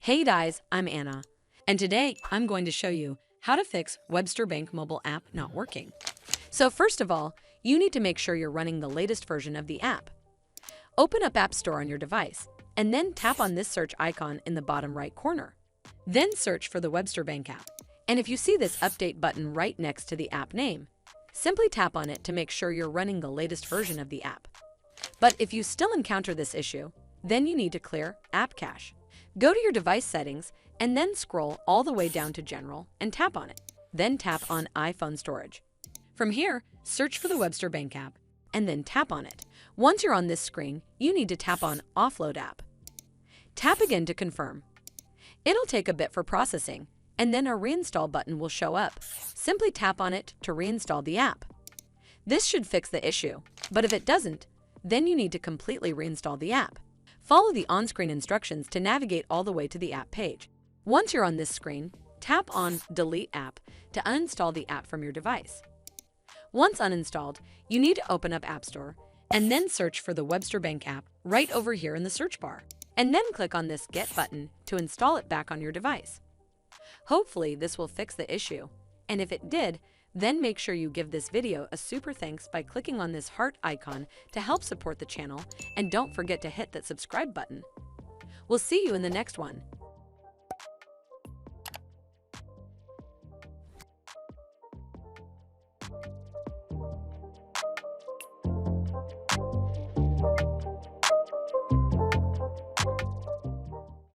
Hey guys, I'm Anna, and today I'm going to show you how to fix Webster Bank mobile app not working. So first of all, you need to make sure you're running the latest version of the app. Open up App Store on your device, and then tap on this search icon in the bottom right corner. Then search for the Webster Bank app, and if you see this update button right next to the app name, simply tap on it to make sure you're running the latest version of the app. But if you still encounter this issue, then you need to clear App Cache. Go to your device settings and then scroll all the way down to General and tap on it. Then tap on iPhone Storage. From here, search for the Webster Bank app and then tap on it. Once you're on this screen, you need to tap on Offload App. Tap again to confirm. It'll take a bit for processing, and then a Reinstall button will show up. Simply tap on it to reinstall the app. This should fix the issue, but if it doesn't, then you need to completely reinstall the app. Follow the on-screen instructions to navigate all the way to the app page. Once you're on this screen, tap on Delete App to uninstall the app from your device. Once uninstalled, you need to open up App Store and then search for the Webster Bank app right over here in the search bar, and then click on this Get button to install it back on your device. Hopefully this will fix the issue, and if it did, then make sure you give this video a super thanks by clicking on this heart icon to help support the channel, and don't forget to hit that subscribe button. We'll see you in the next one.